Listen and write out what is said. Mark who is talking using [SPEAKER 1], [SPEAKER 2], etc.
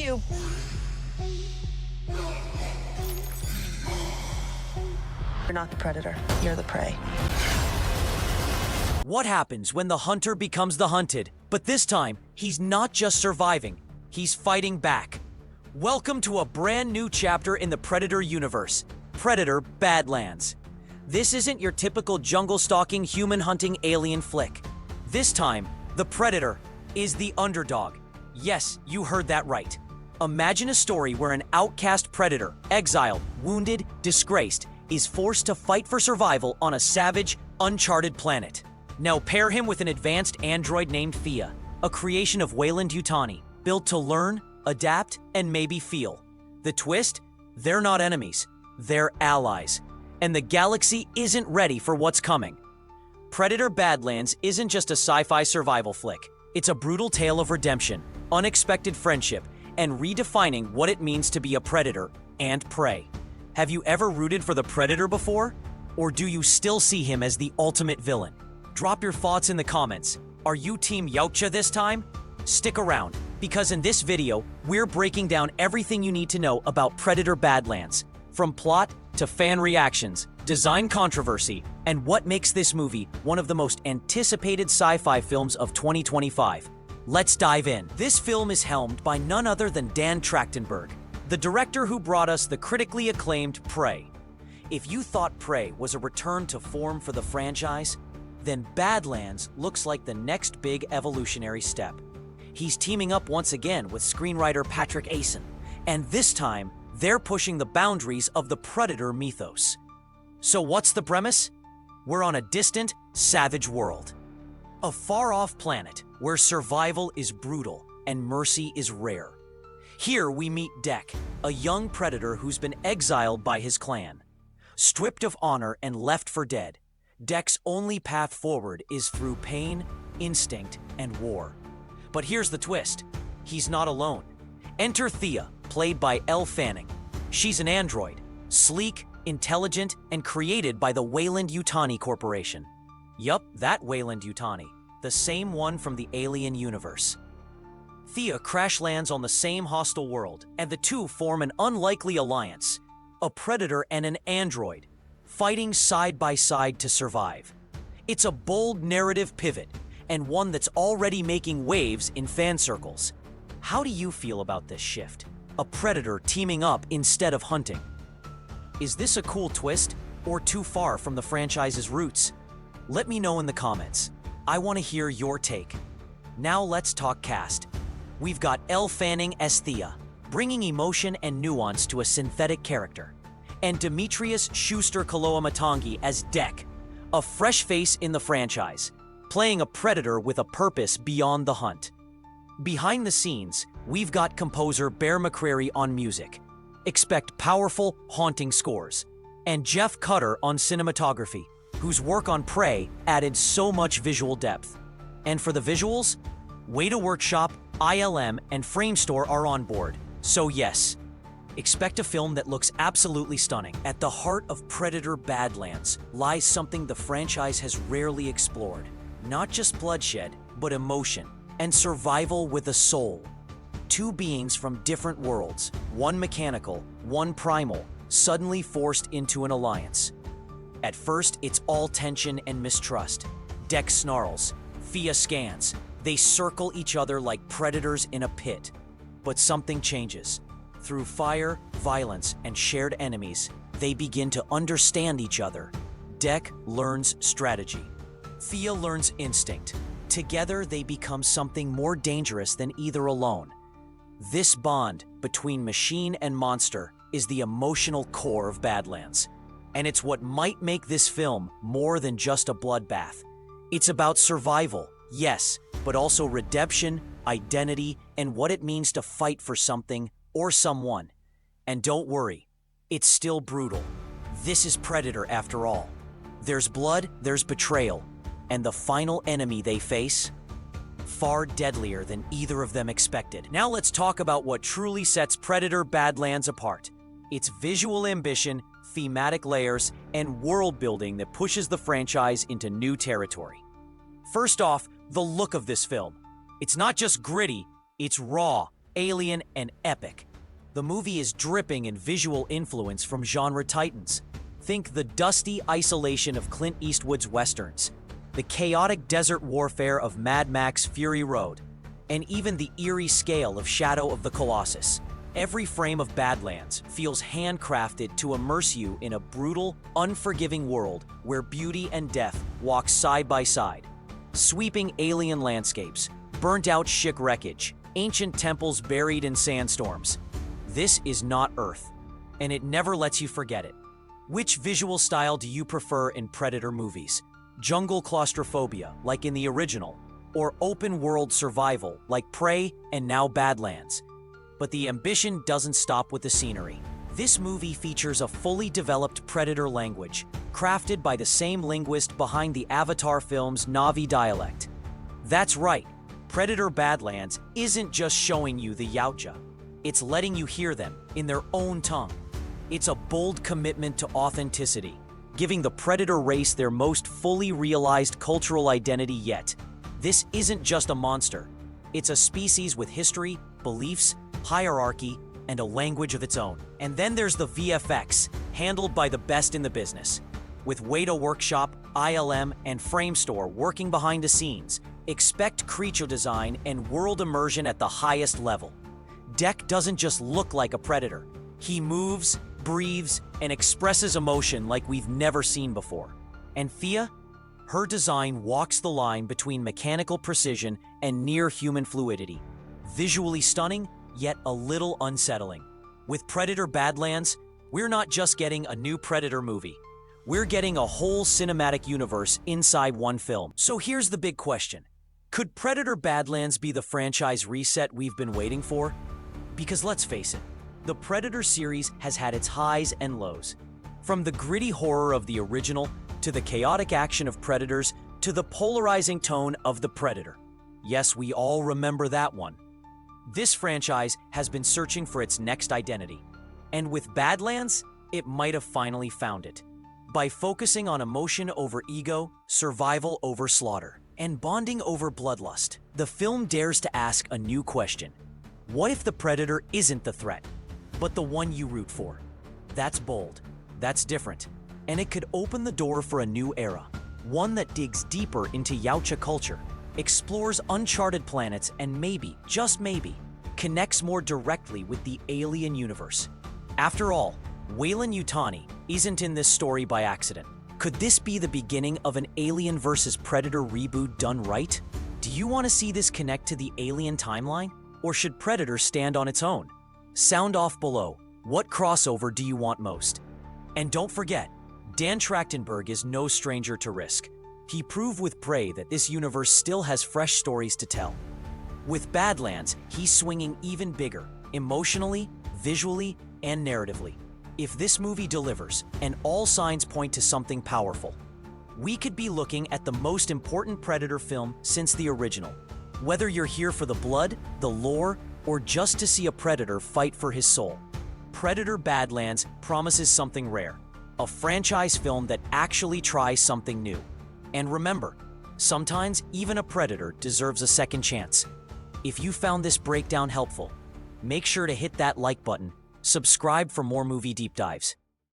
[SPEAKER 1] you. You're not the predator. You're the prey.
[SPEAKER 2] What happens when the hunter becomes the hunted? But this time, he's not just surviving, he's fighting back. Welcome to a brand new chapter in the Predator universe, Predator Badlands. This isn't your typical jungle-stalking, human-hunting alien flick. This time, the Predator is the underdog. Yes, you heard that right. Imagine a story where an outcast predator, exiled, wounded, disgraced, is forced to fight for survival on a savage, uncharted planet. Now pair him with an advanced android named Thia, a creation of Weyland-Yutani, built to learn, adapt, and maybe feel. The twist? They're not enemies, they're allies. And the galaxy isn't ready for what's coming. Predator Badlands isn't just a sci-fi survival flick. It's a brutal tale of redemption, unexpected friendship, and redefining what it means to be a predator and prey. Have you ever rooted for the Predator before? Or do you still see him as the ultimate villain? Drop your thoughts in the comments. Are you Team Yautja this time? Stick around, because in this video, we're breaking down everything you need to know about Predator Badlands, from plot to fan reactions, design controversy, and what makes this movie one of the most anticipated sci-fi films of 2025. Let's dive in. This film is helmed by none other than Dan Trachtenberg, the director who brought us the critically acclaimed Prey. If you thought Prey was a return to form for the franchise, then Badlands looks like the next big evolutionary step. He's teaming up once again with screenwriter Patrick Asen, and this time, they're pushing the boundaries of the Predator mythos. So what's the premise? We're on a distant, savage world. A far-off planet where survival is brutal and mercy is rare. Here we meet Dek, a young predator who's been exiled by his clan. Stripped of honor and left for dead, Dek's only path forward is through pain, instinct, and war. But here's the twist. He's not alone. Enter Thia, played by Elle Fanning. She's an android, sleek, intelligent, and created by the Weyland-Yutani Corporation. Yup, that Weyland-Yutani, the same one from the Alien universe. Thia crash lands on the same hostile world, and the two form an unlikely alliance, a predator and an android, fighting side by side to survive. It's a bold narrative pivot, and one that's already making waves in fan circles. How do you feel about this shift? A predator teaming up instead of hunting. Is this a cool twist, or too far from the franchise's roots? Let me know in the comments. I want to hear your take. Now let's talk cast. We've got Elle Fanning as Thia, bringing emotion and nuance to a synthetic character, and Dimitrius Schuster-Koloamatangi as Dek, a fresh face in the franchise, playing a predator with a purpose beyond the hunt. Behind the scenes, we've got composer Bear McCreary on music. Expect powerful, haunting scores. And Jeff Cutter on cinematography, whose work on Prey added so much visual depth. And for the visuals, Weta Workshop, ILM, and Framestore are on board. So yes, expect a film that looks absolutely stunning. At the heart of Predator Badlands lies something the franchise has rarely explored. Not just bloodshed, but emotion and survival with a soul. Two beings from different worlds, one mechanical, one primal, suddenly forced into an alliance. At first, it's all tension and mistrust. Dek snarls, Thia scans. They circle each other like predators in a pit. But something changes. Through fire, violence, and shared enemies, they begin to understand each other. Dek learns strategy. Thia learns instinct. Together, they become something more dangerous than either alone. This bond between machine and monster is the emotional core of Badlands. And it's what might make this film more than just a bloodbath. It's about survival, yes, but also redemption, identity, and what it means to fight for something or someone. And don't worry, it's still brutal. This is Predator after all. There's blood, there's betrayal, and the final enemy they face, far deadlier than either of them expected. Now let's talk about what truly sets Predator Badlands apart. Its visual ambition, thematic layers, and world building that pushes the franchise into new territory. First off, the look of this film. It's not just gritty, it's raw, alien, and epic. The movie is dripping in visual influence from genre titans. Think the dusty isolation of Clint Eastwood's westerns, the chaotic desert warfare of Mad Max Fury Road, and even the eerie scale of Shadow of the Colossus. Every frame of Badlands feels handcrafted to immerse you in a brutal, unforgiving world where beauty and death walk side by side. Sweeping alien landscapes, burnt-out ship wreckage, ancient temples buried in sandstorms. This is not Earth, and it never lets you forget it. Which visual style do you prefer in Predator movies? Jungle claustrophobia, like in the original, or open-world survival, like Prey and now Badlands? But the ambition doesn't stop with the scenery. This movie features a fully developed Predator language, crafted by the same linguist behind the Avatar film's Na'vi dialect. That's right, Predator Badlands isn't just showing you the Yautja. It's letting you hear them in their own tongue. It's a bold commitment to authenticity, giving the Predator race their most fully realized cultural identity yet. This isn't just a monster. It's a species with history, beliefs, hierarchy, and a language of its own. And then there's the VFX, handled by the best in the business. With Weta Workshop, ILM, and Framestore working behind the scenes, expect creature design and world immersion at the highest level. Deck doesn't just look like a predator. He moves, breathes, and expresses emotion like we've never seen before. And Thia? Her design walks the line between mechanical precision and near-human fluidity. Visually stunning, yet a little unsettling. With Predator Badlands, we're not just getting a new Predator movie. We're getting a whole cinematic universe inside one film. So here's the big question. Could Predator Badlands be the franchise reset we've been waiting for? Because let's face it, the Predator series has had its highs and lows. From the gritty horror of the original, to the chaotic action of Predators, to the polarizing tone of The Predator. Yes, we all remember that one. This franchise has been searching for its next identity. And with Badlands, it might have finally found it. By focusing on emotion over ego, survival over slaughter, and bonding over bloodlust, the film dares to ask a new question. What if the Predator isn't the threat, but the one you root for? That's bold, that's different, and it could open the door for a new era, one that digs deeper into Yautja culture, explores uncharted planets, and maybe, just maybe, connects more directly with the alien universe. After all, Weyland-Yutani isn't in this story by accident. Could this be the beginning of an Alien vs. Predator reboot done right? Do you want to see this connect to the Alien timeline? Or should Predator stand on its own? Sound off below. What crossover do you want most? And don't forget, Dan Trachtenberg is no stranger to risk. He proved with Prey that this universe still has fresh stories to tell. With Badlands, he's swinging even bigger, emotionally, visually, and narratively. If this movie delivers, and all signs point to something powerful, we could be looking at the most important Predator film since the original. Whether you're here for the blood, the lore, or just to see a Predator fight for his soul, Predator Badlands promises something rare. A franchise film that actually tries something new. And remember, sometimes even a Predator deserves a second chance. If you found this breakdown helpful, make sure to hit that like button, subscribe for more movie deep dives.